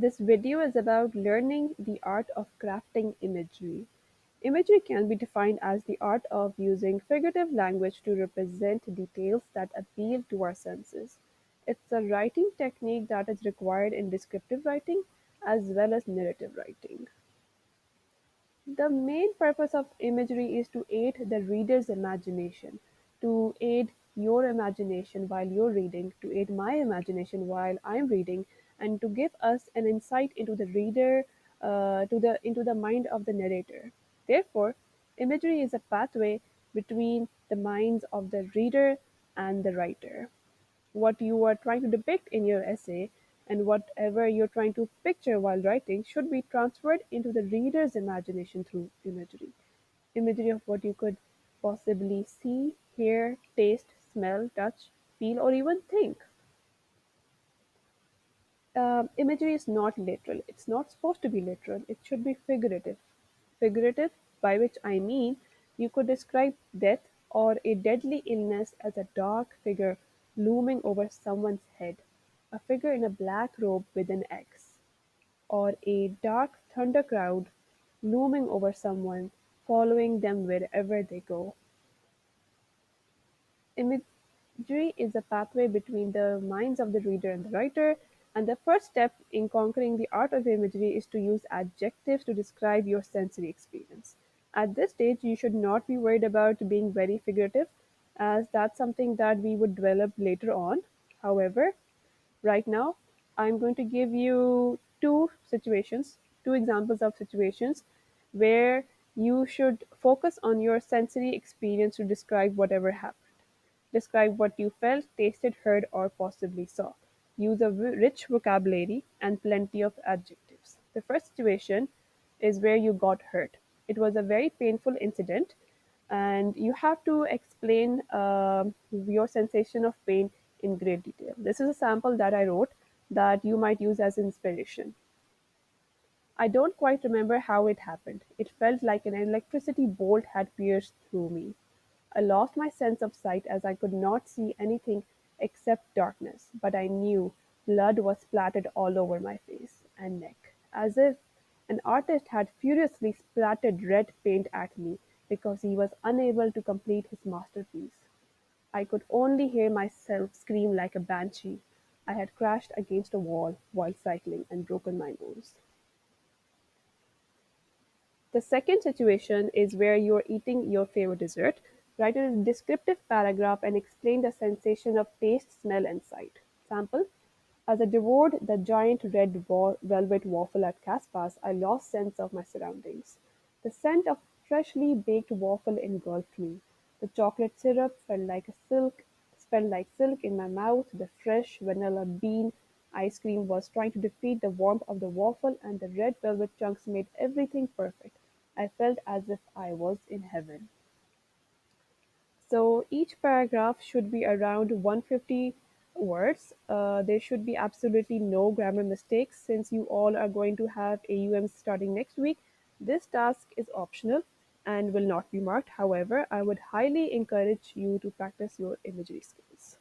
This video is about learning the art of crafting imagery. Imagery can be defined as the art of using figurative language to represent details that appeal to our senses. It's a writing technique that is required in descriptive writing as well as narrative writing. The main purpose of imagery is to aid the reader's imagination, to aid your imagination while you're reading, to aid my imagination while I'm reading, and to give us an insight into the reader, into the mind of the narrator. Therefore, imagery is a pathway between the minds of the reader and the writer. What you are trying to depict in your essay and whatever you're trying to picture while writing should be transferred into the reader's imagination through imagery. Imagery of what you could possibly see, hear, taste, smell, touch, feel, or even think. Imagery is not literal. It's not supposed to be literal. It should be figurative. Figurative, by which I mean you could describe death or a deadly illness as a dark figure looming over someone's head, a figure in a black robe with an X, or a dark thunder cloud looming over someone, following them wherever they go. Imagery is a pathway between the minds of the reader and the writer, and the first step in conquering the art of imagery is to use adjectives to describe your sensory experience. At this stage, you should not be worried about being very figurative, as that's something that we would develop later on. However, right now, I'm going to give you two examples of situations where you should focus on your sensory experience to describe whatever happened. Describe what you felt, tasted, heard, or possibly saw. Use a rich vocabulary and plenty of adjectives. The first situation is where you got hurt. It was a very painful incident, and you have to explain your sensation of pain in great detail. This is a sample that I wrote that you might use as inspiration. I don't quite remember how it happened. It felt like an electricity bolt had pierced through me. I lost my sense of sight as I could not see anything except darkness, but I knew blood was splattered all over my face and neck, as if an artist had furiously splattered red paint at me because he was unable to complete his masterpiece. I could only hear myself scream like a banshee. I had crashed against a wall while cycling and broken my nose. The second situation is where you're eating your favorite dessert. Write a descriptive paragraph and explain the sensation of taste, smell, and sight. Sample: as I devoured the giant red velvet waffle at Caspa's, I lost sense of my surroundings. The scent of freshly baked waffle engulfed me. The chocolate syrup felt like silk in my mouth. The fresh vanilla bean ice cream was trying to defeat the warmth of the waffle, and the red velvet chunks made everything perfect. I felt as if I was in heaven. So each paragraph should be around 150 words. There should be absolutely no grammar mistakes since you all are going to have AUMs starting next week. This task is optional and will not be marked. However, I would highly encourage you to practice your imagery skills.